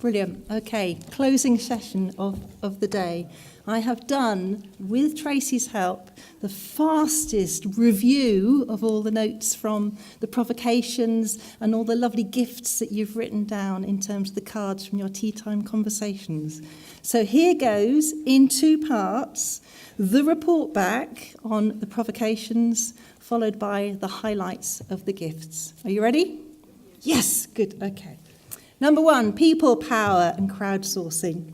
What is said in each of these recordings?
Brilliant. Okay, closing session of the day. I have done, with Tracy's help, the fastest review of all the notes from the provocations and all the lovely gifts that you've written down in terms of the cards from your tea time conversations. So here goes, in two parts, the report back on the provocations, followed by the highlights of the gifts. Are you ready? Yes, good, okay. Number 1, people power and crowdsourcing.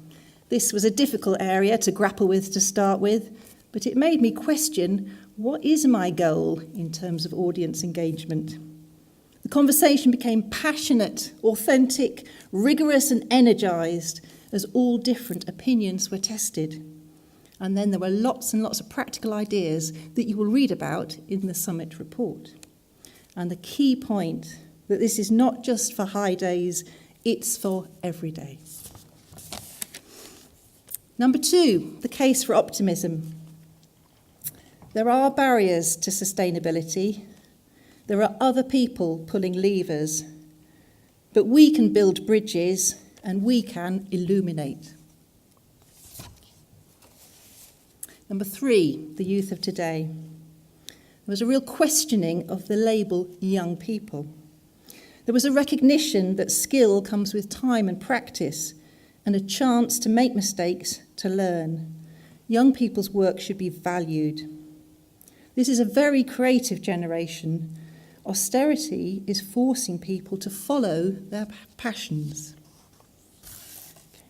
This was a difficult area to grapple with to start with, but it made me question, what is my goal in terms of audience engagement? The conversation became passionate, authentic, rigorous and energised as all different opinions were tested. And then there were lots and lots of practical ideas that you will read about in the summit report. And the key point, that this is not just for high days, it's for every day. Number 2, the case for optimism. There are barriers to sustainability. There are other people pulling levers. But we can build bridges and we can illuminate. Number 3, the youth of today. There was a real questioning of the label young people. There was a recognition that skill comes with time and practice and a chance to make mistakes, to learn. Young people's work should be valued. This is a very creative generation. Austerity is forcing people to follow their passions. Okay.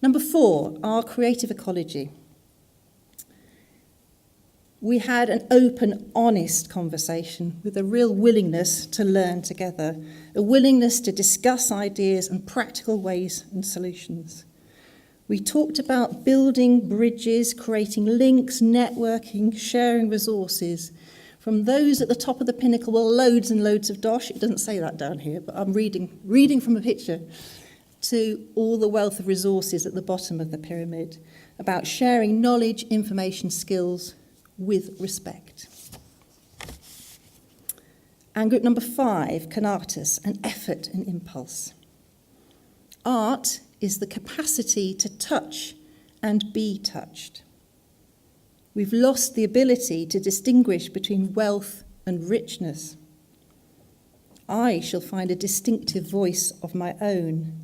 Number 4, our creative ecology. We had an open, honest conversation with a real willingness to learn together, a willingness to discuss ideas and practical ways and solutions. We talked about building bridges, creating links, networking, sharing resources. From those at the top of the pinnacle were loads and loads of dosh. It doesn't say that down here, but I'm reading from a picture, to all the wealth of resources at the bottom of the pyramid, about sharing knowledge, information, skills, with respect. And group number 5, Canatus, an effort and impulse. Art is the capacity to touch and be touched. We've lost the ability to distinguish between wealth and richness. I shall find a distinctive voice of my own.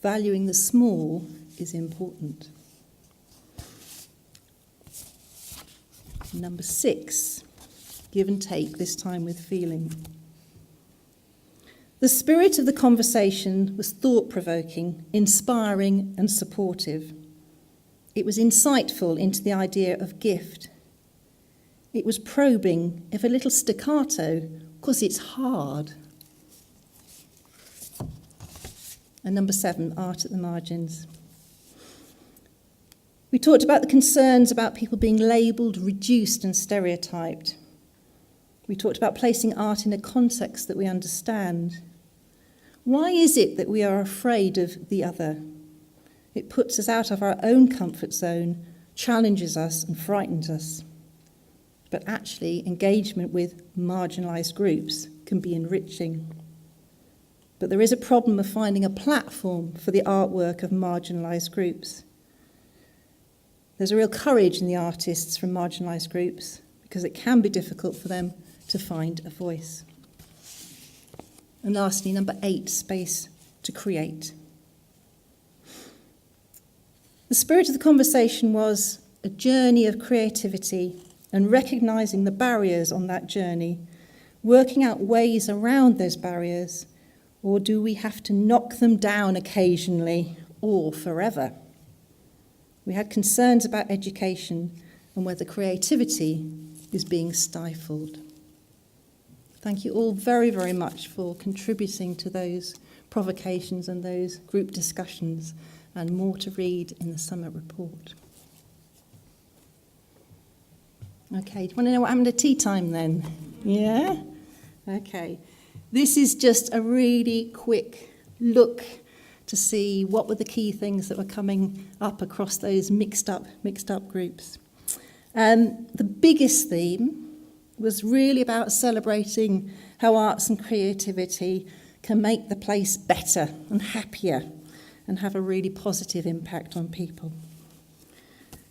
Valuing the small is important. Number 6, give and take, this time with feeling. The spirit of the conversation was thought-provoking, inspiring and supportive. It was insightful into the idea of gift. It was probing, if a little staccato, because it's hard. And number 7, art at the margins. We talked about the concerns about people being labelled, reduced and stereotyped. We talked about placing art in a context that we understand. Why is it that we are afraid of the other? It puts us out of our own comfort zone, challenges us and frightens us. But actually, engagement with marginalised groups can be enriching. But there is a problem of finding a platform for the artwork of marginalised groups. There's a real courage in the artists from marginalised groups because it can be difficult for them to find a voice. And lastly, number 8, space to create. The spirit of the conversation was a journey of creativity and recognising the barriers on that journey, working out ways around those barriers, or do we have to knock them down occasionally or forever? We had concerns about education and whether creativity is being stifled. Thank you all very, very much for contributing to those provocations and those group discussions, and more to read in the summit report. Okay, do you want to know what happened at tea time then? Yeah? Okay. This is just a really quick look to see what were the key things that were coming up across those mixed up groups. The biggest theme was really about celebrating how arts and creativity can make the place better and happier and have a really positive impact on people.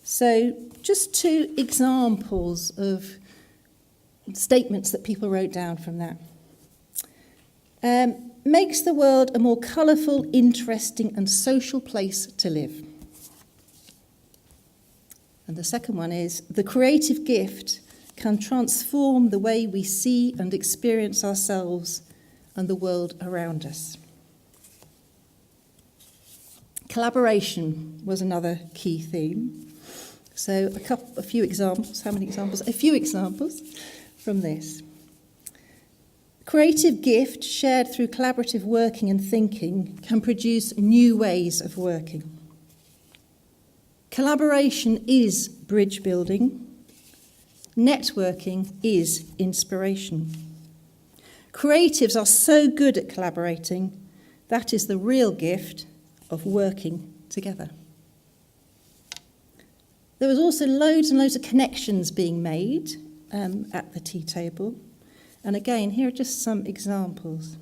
So just 2 examples of statements that people wrote down from that. Makes the world a more colourful, interesting and social place to live. And the second one is, the creative gift can transform the way we see and experience ourselves and the world around us. Collaboration was another key theme. So a few examples. How many examples? A few examples from this. Creative gift shared through collaborative working and thinking can produce new ways of working. Collaboration is bridge building. Networking is inspiration. Creatives are so good at collaborating, that is the real gift of working together. There was also loads and loads of connections being made at the tea table. And again, here are just some examples.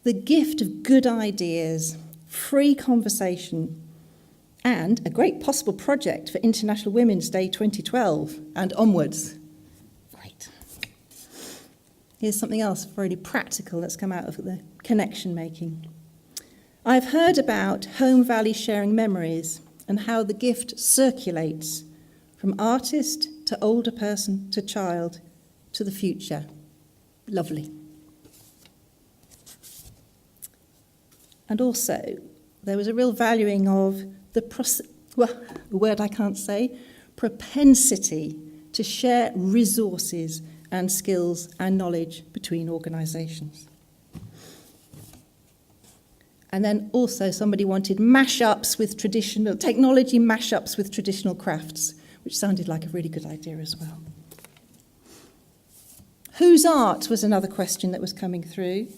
The gift of good ideas, free conversation, and a great possible project for International Women's Day 2012 and onwards. Great. Here's something else really practical that's come out of the connection making. I've heard about home valley sharing memories and how the gift circulates from artist to older person to child to the future. Lovely. And also, there was a real valuing of a word I can't say, propensity to share resources and skills and knowledge between organisations. And then also somebody wanted mashups with traditional, technology mashups with traditional crafts, which sounded like a really good idea as well. Whose art was another question that was coming through.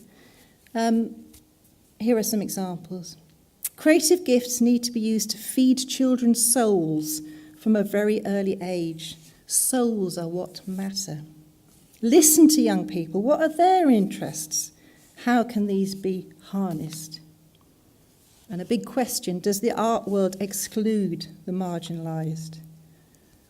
Here are some examples. Creative gifts need to be used to feed children's souls from a very early age. Souls are what matter. Listen to young people. What are their interests? How can these be harnessed? And a big question, does the art world exclude the marginalised?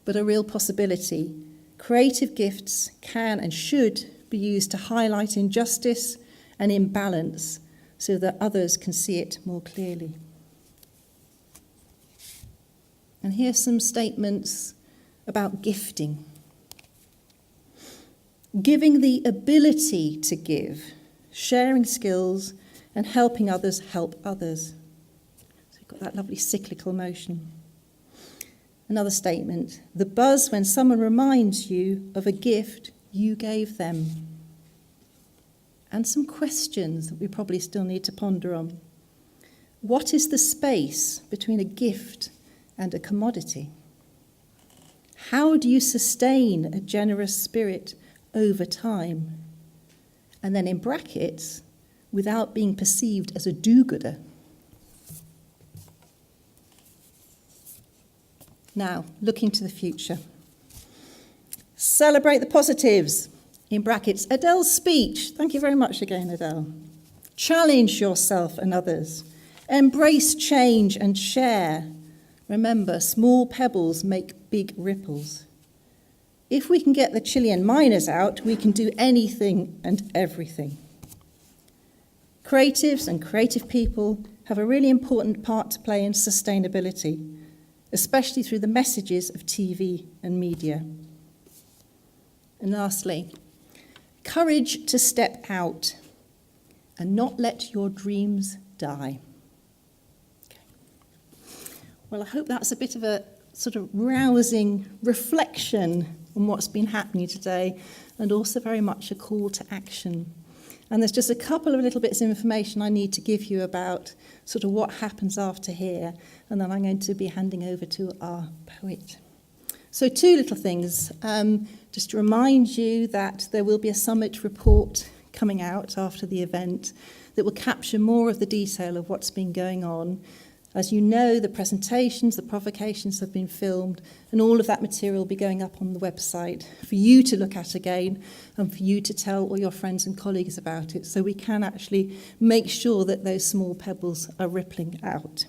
But a real possibility. Creative gifts can and should be used to highlight injustice and imbalance so that others can see it more clearly. And here's some statements about gifting. Giving the ability to give, sharing skills, and helping others help others. So you've got that lovely cyclical motion. Another statement, the buzz when someone reminds you of a gift you gave them. And some questions that we probably still need to ponder on. What is the space between a gift and a commodity? How do you sustain a generous spirit over time? And then in brackets, without being perceived as a do-gooder. Now, looking to the future. Celebrate the positives. In brackets, Adele's speech. Thank you very much again, Adele. Challenge yourself and others. Embrace change and share. Remember, small pebbles make big ripples. If we can get the Chilean miners out, we can do anything and everything. Creatives and creative people have a really important part to play in sustainability, especially through the messages of TV and media. And lastly, courage to step out and not let your dreams die. Okay. Well, I hope that's a bit of a sort of rousing reflection on what's been happening today, and also very much a call to action. And there's just a couple of little bits of information I need to give you about sort of what happens after here, and then I'm going to be handing over to our poet. So 2 little things. Just to remind you that there will be a summit report coming out after the event that will capture more of the detail of what's been going on. As you know, the presentations, the provocations have been filmed, and all of that material will be going up on the website for you to look at again and for you to tell all your friends and colleagues about it, so we can actually make sure that those small pebbles are rippling out.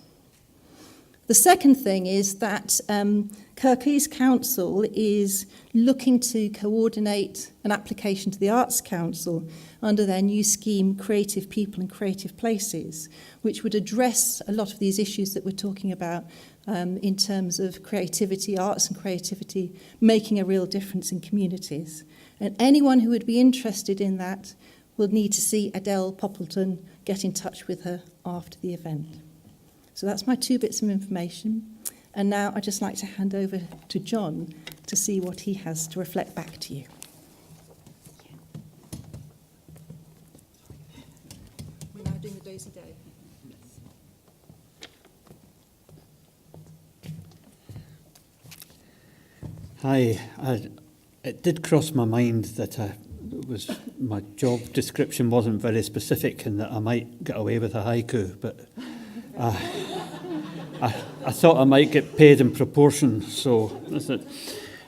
The second thing is that Kirklees Council is looking to coordinate an application to the Arts Council under their new scheme, Creative People and Creative Places, which would address a lot of these issues that we're talking about in terms of creativity, arts and creativity, making a real difference in communities. And anyone who would be interested in that will need to see Adele Poppleton, get in touch with her after the event. So that's my 2 bits of information. And now I'd just like to hand over to John to see what he has to reflect back to you. We're now doing the Daisy Day. Hi. It did cross my mind that my job description wasn't very specific and that I might get away with a haiku, but I thought I might get paid in proportion, so that's it.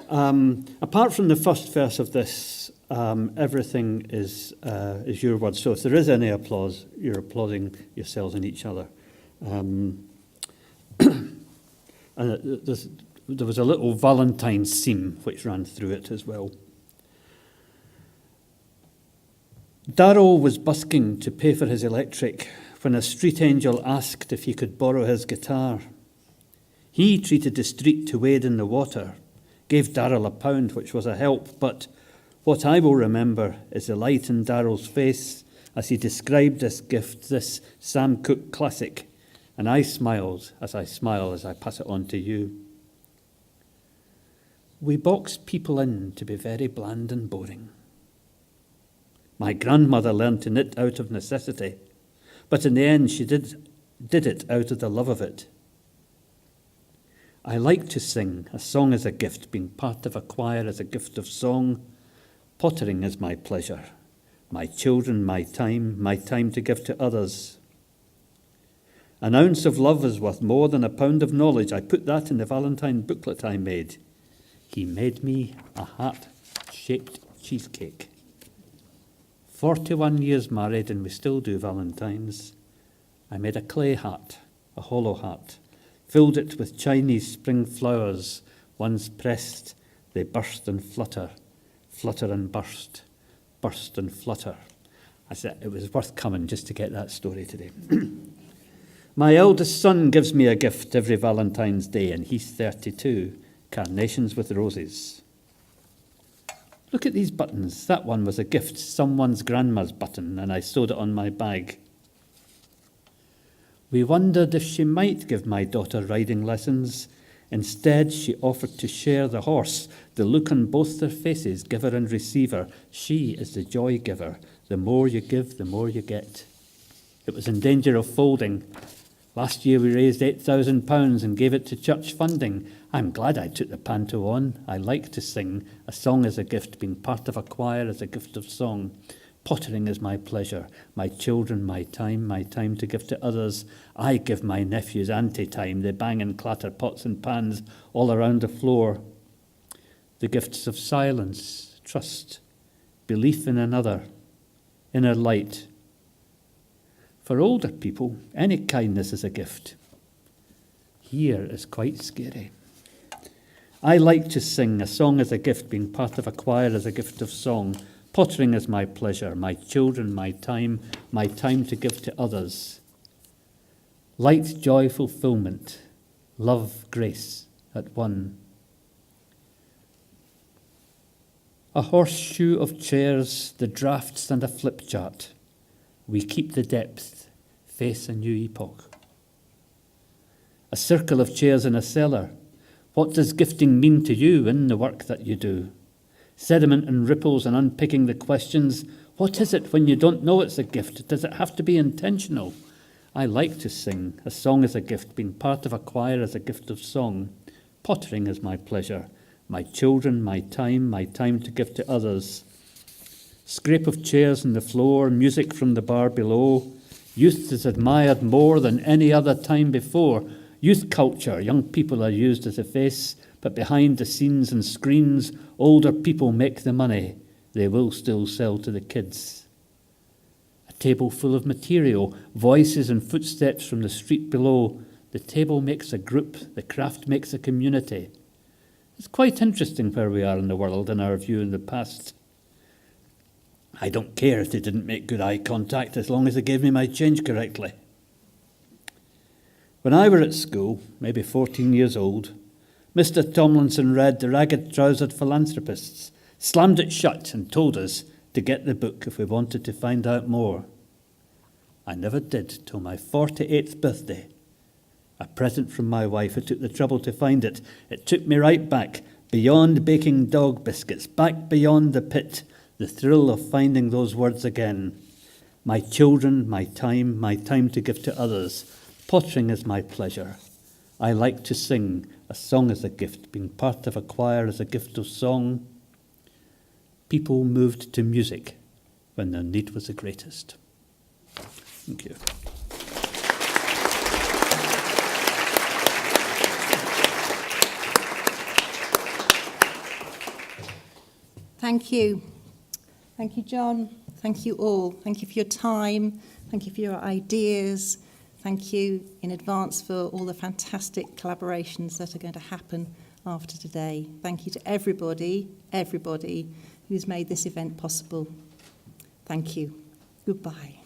Apart from the first verse of this, everything is your word. So if there is any applause, you're applauding yourselves and each other. And there was a little Valentine's theme which ran through it as well. Darryl was busking to pay for his electric when a street angel asked if he could borrow his guitar. He treated the street to wade in the water, gave Darryl £1, which was a help, but what I will remember is the light in Darryl's face as he described this gift, this Sam Cooke classic, and I smiled as I smile as I pass it on to you. We box people in to be very bland and boring. My grandmother learned to knit out of necessity, but in the end she did it out of the love of it. I like to sing. A song is a gift. Being part of a choir is a gift of song. Pottering is my pleasure. My children, my time to give to others. An ounce of love is worth more than a pound of knowledge. I put that in the Valentine booklet I made. He made me a heart-shaped cheesecake. 41 years married and we still do Valentines. I made a clay heart, a hollow heart, filled it with Chinese spring flowers. Once pressed, they burst and flutter, flutter and burst, burst and flutter. I said it was worth coming just to get that story today. My eldest son gives me a gift every Valentine's Day, and he's 32, carnations with roses. Look at these buttons. That one was a gift, someone's grandma's button, and I sewed it on my bag. We wondered if she might give my daughter riding lessons. Instead, she offered to share the horse. The look on both their faces, giver and receiver. She is the joy giver. The more you give, the more you get. It was in danger of folding. Last year we raised £8,000 and gave it to church funding. I'm glad I took the panto on. I like to sing. A song is a gift. Being part of a choir is a gift of song. Pottering is my pleasure. My children, my time to give to others. I give my nephews anti-time. They bang and clatter pots and pans all around the floor. The gifts of silence, trust, belief in another, inner light. For older people, any kindness is a gift. Here is quite scary. I like to sing. A song is a gift. Being part of a choir is a gift of song. Pottering is my pleasure. My children, my time to give to others. Light, joy, fulfillment. Love, grace at one. A horseshoe of chairs, the drafts and a flip chart. We keep the depth, face a new epoch. A circle of chairs in a cellar. What does gifting mean to you in the work that you do? Sediment and ripples and unpicking the questions. What is it when you don't know it's a gift? Does it have to be intentional? I like to sing. A song is a gift. Being part of a choir is a gift of song. Pottering is my pleasure. My children, my time to give to others. Scrape of chairs on the floor, music from the bar below. Youth is admired more than any other time before. Youth culture, young people are used as a face, but behind the scenes and screens, older people make the money. They will still sell to the kids. A table full of material, voices and footsteps from the street below. The table makes a group, the craft makes a community. It's quite interesting where we are in the world and our view in the past. I don't care if they didn't make good eye contact as long as they gave me my change correctly. When I were at school, maybe 14 years old, Mr. Tomlinson read The Ragged-Trousered Philanthropists, slammed it shut and told us to get the book if we wanted to find out more. I never did till my 48th birthday. A present from my wife who took the trouble to find it. It took me right back, beyond baking dog biscuits, back beyond the pit, the thrill of finding those words again. My children, my time to give to others. Pottering is my pleasure. I like to sing. A song is a gift. Being part of a choir is a gift of song. People moved to music when their need was the greatest. Thank you. Thank you. Thank you, John. Thank you all. Thank you for your time. Thank you for your ideas. Thank you in advance for all the fantastic collaborations that are going to happen after today. Thank you to everybody who's made this event possible. Thank you. Goodbye.